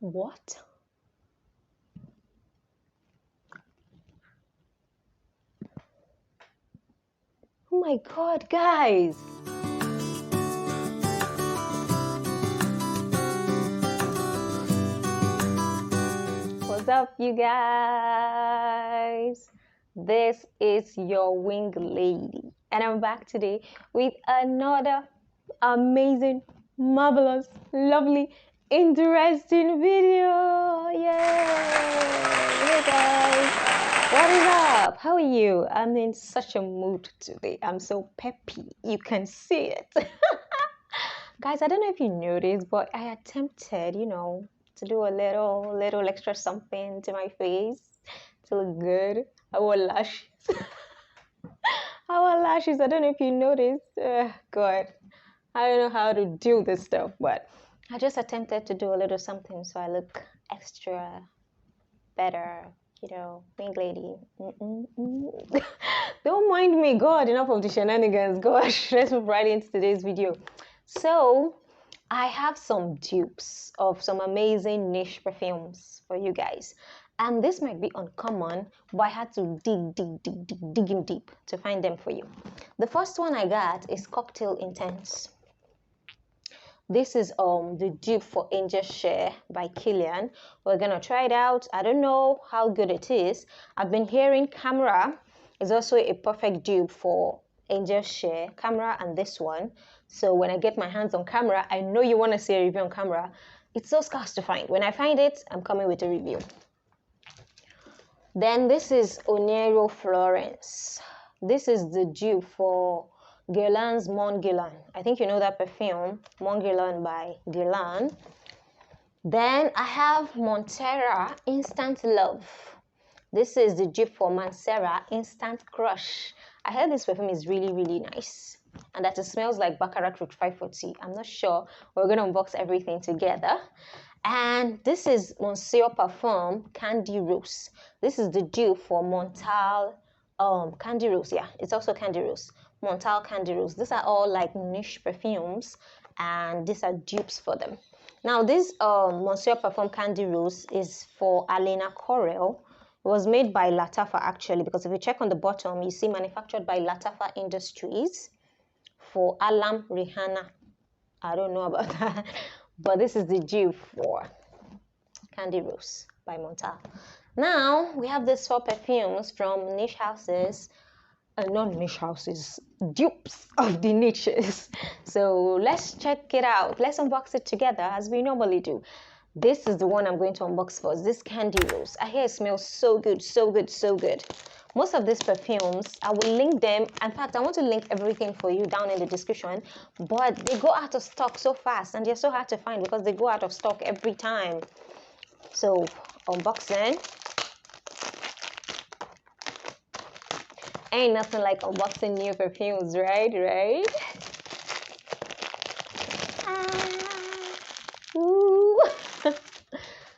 What? Oh my God, guys. What's up, you guys? This is your Winglady, and I'm back today with another amazing, marvelous, lovely, interesting video. Yay! Hey guys, what is up? How are you? I'm in such a mood today. I'm so peppy. You can see it. Guys, I don't know if you noticed, but I attempted, to do a little extra something to my face to look good. I wore lashes. I wore lashes. I don't know if you noticed. God, I don't know how to do this stuff, but I just attempted to do a little something so I look extra better. Winglady. Don't mind me, God. Enough of the shenanigans. Gosh, let's move right into today's video. So, I have some dupes of some amazing niche perfumes for you guys. And this might be uncommon, but I had to dig in deep to find them for you. The first one I got is Cocktail Intense. This is the dupe for Angel Share by Killian. We're gonna try it out. I don't know how good it is. I've been hearing Camera is also a perfect dupe for Angel Share, Camera and this one. So when I get my hands on Camera, I know you want to see a review on Camera. It's so scarce to find. When I find it, I'm coming with a review. Then this is Oniro Florence. This is the dupe for Guerlain's Mon Guerlain. I think you know that perfume, Mon Guerlain by Guerlain. Then I have Montera Instant Love. This is the dupe for Mancera Instant Crush. I heard this perfume is really, really nice. And that it smells like Baccarat Route 540. I'm not sure. We're going to unbox everything together. And this is Monsieur Parfum Candy Rose. This is the dupe for Montal Candy Rose. Yeah, it's also Candy Rose. Montal Candy Rose. These are all like niche perfumes, and these are dupes for them. Now, this Monsieur Parfum Candy Rose is for Alena Corel. It was made by Latafa actually, because if you check on the bottom, you see manufactured by Latafa Industries for Alam Rihanna. I don't know about that, but this is the dupe for Candy Rose by Montal. Now, we have these 4 perfumes from niche houses, not niche houses, dupes of the niches. So let's check it out. Let's unbox it together as we normally do. This is the one I'm going to unbox first, this Candy Rose. I hear it smells so good, so good, so good. Most of these perfumes, I will link them. In fact, I want to link everything for you down in the description, but they go out of stock so fast and they're so hard to find because they go out of stock every time. So, unboxing. Ain't nothing like unboxing new perfumes, right? Woo.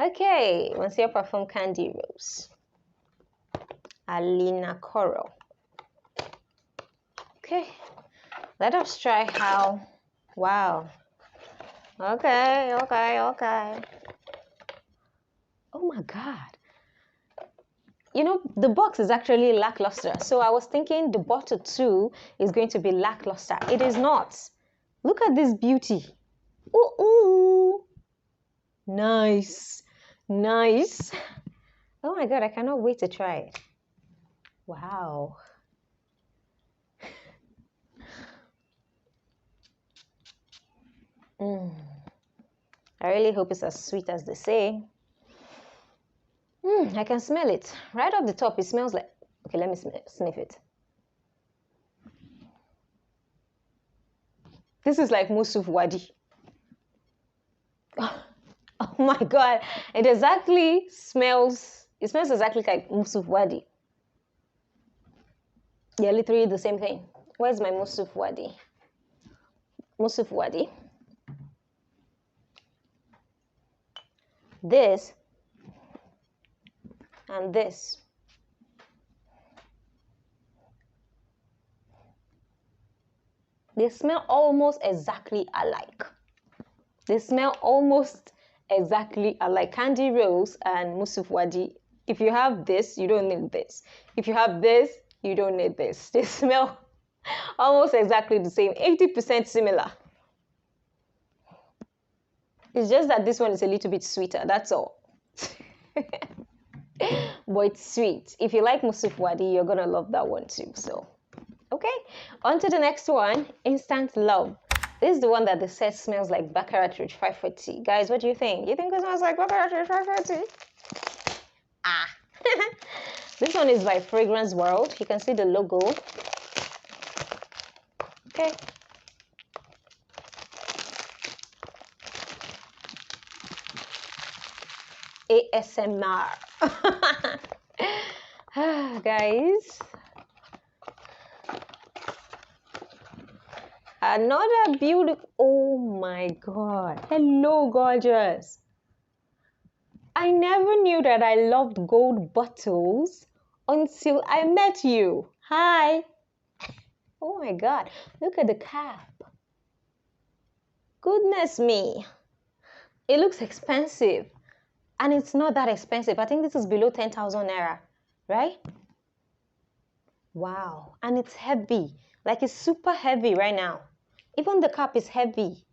Okay, Monsieur Parfum Candy Rose. Alena Corel. Okay, let us try how. Wow. Okay. Oh my God. The box is actually lackluster. So I was thinking the bottle too is going to be lackluster. It is not. Look at this beauty. Ooh. Nice. Oh my God, I cannot wait to try it. Wow. I really hope it's as sweet as they say. I can smell it. Right off the top, it smells like... Okay, let me sniff it. This is like Musuf Wadi. Oh my God. It smells exactly like Musuf Wadi. Yeah, literally the same thing. Where's my Musuf Wadi? Musuf Wadi. This and this. They smell almost exactly alike. They smell almost exactly alike. Candy Rose and Musuf Wadi. If you have this, you don't need this. If you have this, you don't need this. They smell almost exactly the same, 80% similar. It's just that this one is a little bit sweeter, that's all. But it's sweet. If you like Musuf Wadi, you're gonna love that one too. So, okay, on to the next one, Instant Love. This is the one that they said smells like Baccarat Rouge 540. Guys, what do you think? You think it smells like Baccarat Rouge 540? Ah. This one is by Fragrance World. You can see the logo. Okay. ASMR. Guys. Another beautiful, oh my God. Hello, gorgeous. I never knew that I loved gold bottles until I met you. Hi. Oh my God, look at the cap. Goodness me. It looks expensive. And it's not that expensive. I think this is below 10,000 naira, right? Wow. And it's heavy. Like it's super heavy right now. Even the cap is heavy.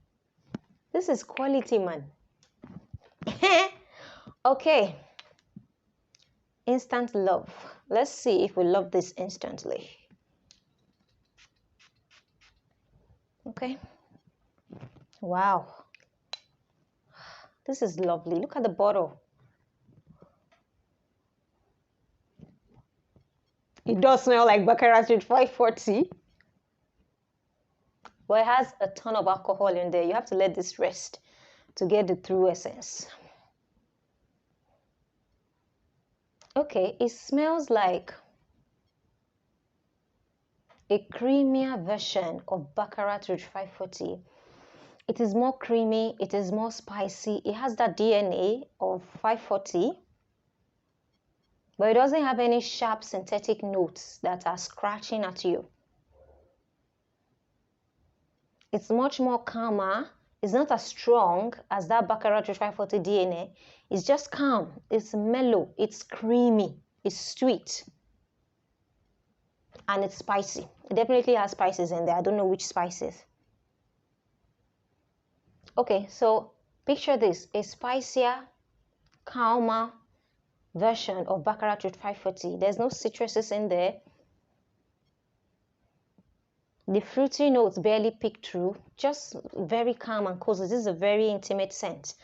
This is quality, man. Okay. Instant Love. Let's see if we love this instantly. Okay. Wow. This is lovely. Look at the bottle. It does smell like Baccarat Rouge 540. But it has a ton of alcohol in there. You have to let this rest to get the true essence. Okay, it smells like a creamier version of Baccarat Rouge 540. It is more creamy, it is more spicy. It has that DNA of 540, but it doesn't have any sharp synthetic notes that are scratching at you. It's much more calmer. It's not as strong as that Baccarat Rouge 540 DNA. It's just calm. It's mellow. It's creamy. It's sweet. And it's spicy. It definitely has spices in there. I don't know which spices. Okay, so picture this. A spicier, calmer version of Baccarat Rouge 540. There's no citruses in there. The fruity notes barely peek through, just very calm and cozy. This is a very intimate scent.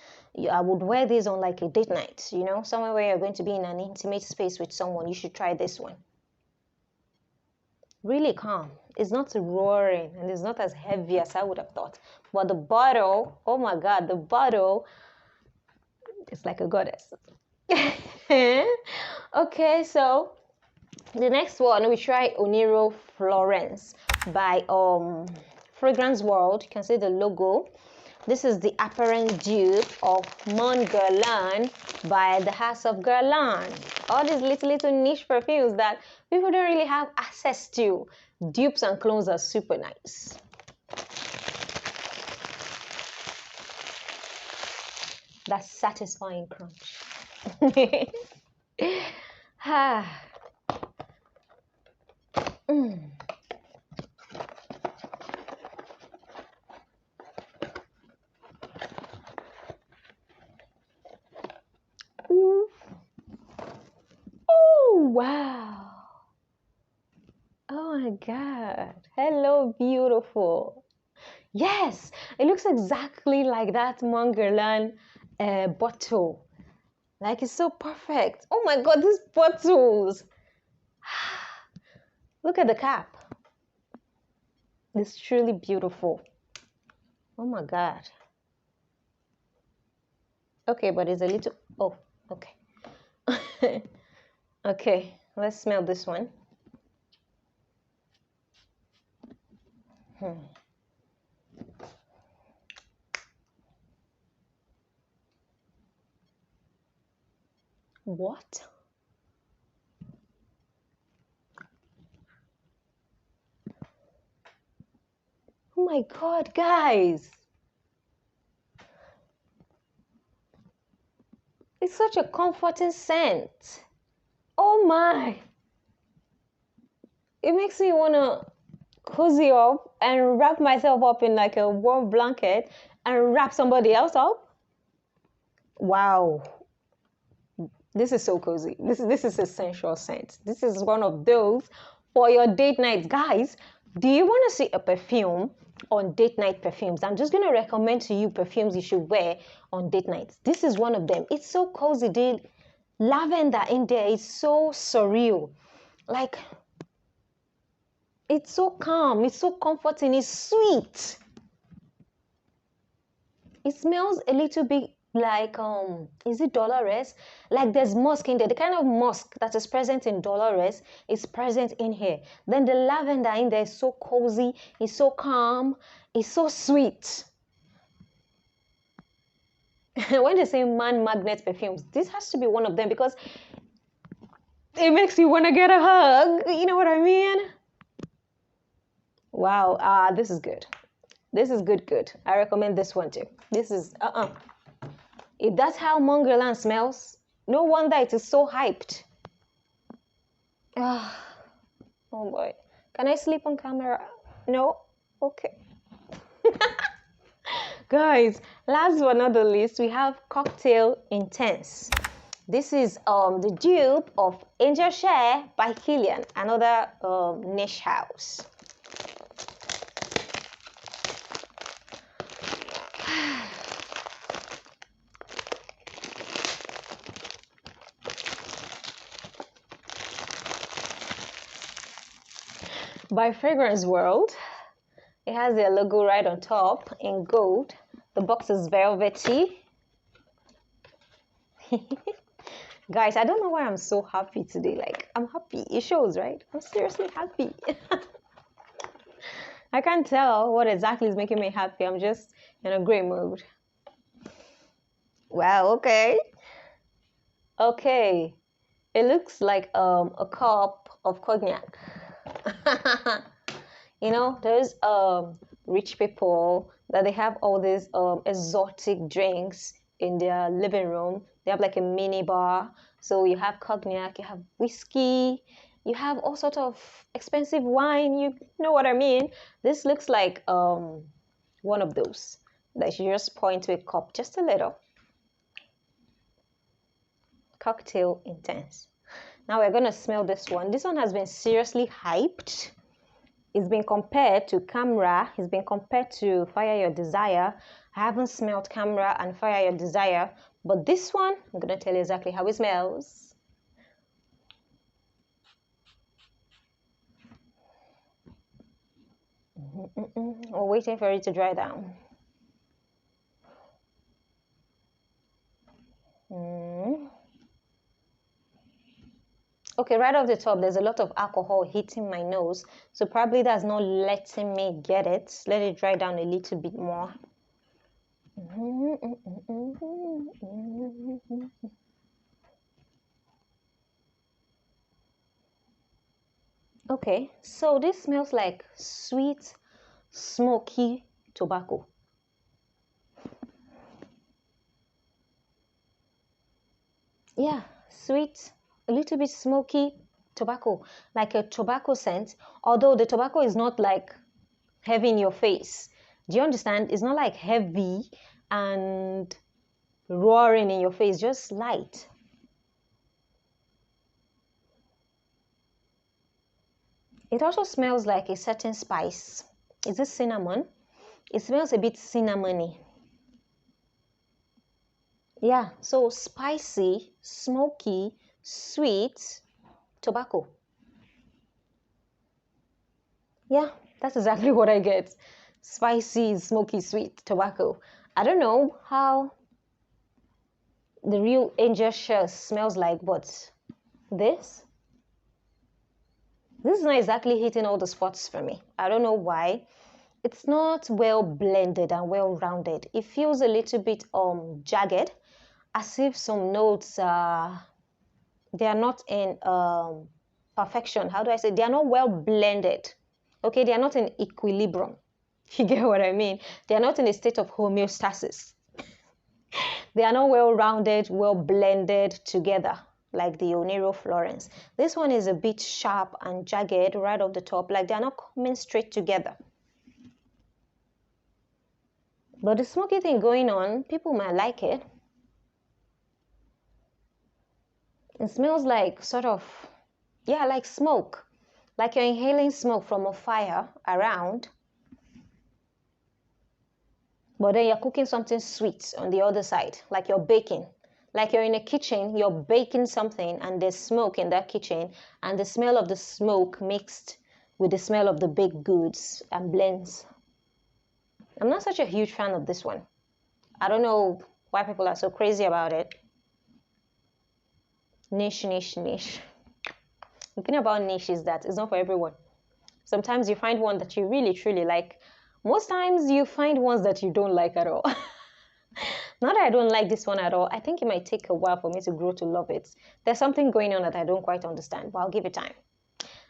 I would wear this on like a date night, you know, somewhere where you're going to be in an intimate space with someone. You should try this one. Really calm. It's not roaring and it's not as heavy as I would have thought. But the bottle, oh my God, the bottle, it's like a goddess. Okay, so the next one, we try Oniro Florence by Fragrance World. You can see the logo. This is the apparent dupe of Mon Guerlain by the House of Guerlain. All these little niche perfumes that people don't really have access to. Dupes and clones are super nice. That satisfying crunch. Oh, wow. Oh my God. Hello, beautiful. Yes, it looks exactly like that Mon Guerlain bottle. Like it's so perfect. Oh my God, these bottles. Look at the cap. It's truly beautiful. Oh my God. Okay, but it's a little, oh, okay. Okay, let's smell this one. What? Oh my God, guys. It's such a comforting scent. Oh my. It makes me want to cozy up and wrap myself up in like a warm blanket and wrap somebody else up. Wow. This is so cozy. This is essential scent. This is one of those for your date nights. Guys, do you want to see a perfume on date night perfumes? I'm just going to recommend to you perfumes you should wear on date nights. This is one of them. It's so cozy. The lavender in there is so surreal. Like, it's so calm. It's so comforting. It's sweet. It smells a little bit like, is it Dolores? Like there's musk in there. The kind of musk that is present in Dolores is present in here. Then the lavender in there is so cozy, it's so calm, it's so sweet. When they say man magnet perfumes, this has to be one of them because it makes you want to get a hug. You know what I mean? Wow, this is good. This is good. I recommend this one too. This is, If that's how Mongerland smells, no wonder it is so hyped. Oh boy. Can I sleep on camera? No? Okay. Guys, last but not the least, we have Cocktail Intense. This is the dupe of Angel Share by Killian, another niche house. By Fragrance World. It has their logo right on top in gold. The box is velvety. Guys, I don't know why I'm so happy today. Like, I'm happy. It shows, right? I'm seriously happy. I can't tell what exactly is making me happy. I'm just in a great mood. Wow, okay. Okay. It looks like a cup of cognac. You know, there's rich people that they have all these exotic drinks in their living room. They have like a mini bar. So you have cognac, you have whiskey, you have all sorts of expensive wine. You know what I mean? This looks like one of those that you just pour into a cup, just a little. Cocktail Intense. Now we're gonna smell this one. This one has been seriously hyped. It's been compared to Camera. It's been compared to Fire Your Desire. I haven't smelled Camera and Fire Your Desire, but this one, I'm gonna tell you exactly how it smells. We're waiting for it to dry down. Okay, right off the top, there's a lot of alcohol hitting my nose, so probably that's not letting me get it. Let it dry down a little bit more. Okay, so this smells like sweet, smoky tobacco. Yeah, sweet, a little bit smoky tobacco, like a tobacco scent, although the tobacco is not like heavy in your face. Do you understand? It's not like heavy and roaring in your face, just light. It also smells like a certain spice. Is this cinnamon? It smells a bit cinnamony. Yeah, so spicy, smoky, sweet tobacco. Yeah, that's exactly what I get. Spicy, smoky, sweet tobacco. I don't know how the real Angel Share smells like, but this is not exactly hitting all the spots for me. I don't know why. It's not well blended and well rounded. It feels a little bit jagged, as if some notes they are not in perfection. How do I say? They are not well blended. Okay, they are not in equilibrium. You get what I mean? They are not in a state of homeostasis. They are not well rounded, well blended together like the Oniro Florence. This one is a bit sharp and jagged right off the top, like they're not coming straight together. But the smoky thing going on, people might like it. It smells like sort of, yeah, like smoke. Like you're inhaling smoke from a fire around. But then you're cooking something sweet on the other side, like you're baking. Like you're in a kitchen, you're baking something and there's smoke in that kitchen and the smell of the smoke mixed with the smell of the baked goods and blends. I'm not such a huge fan of this one. I don't know why people are so crazy about it. Niche, niche, niche. The thing about niche is that it's not for everyone. Sometimes you find one that you really, truly like. Most times you find ones that you don't like at all. Not that I don't like this one at all. I think it might take a while for me to grow to love it. There's something going on that I don't quite understand, but I'll give it time.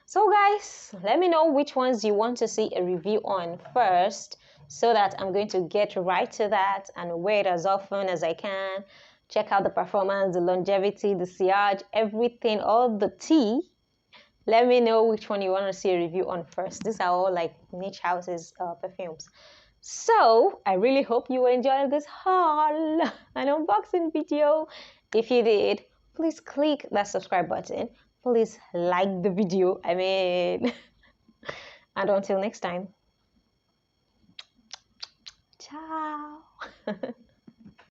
So guys, let me know which ones you want to see a review on first, so that I'm going to get right to that and wear it as often as I can. Check out the performance, the longevity, the sillage, everything, all the tea. Let me know which one you want to see a review on first. These are all like niche houses perfumes. So I really hope you enjoyed this haul and unboxing video. If you did, please click that subscribe button. Please like the video. And until next time, ciao.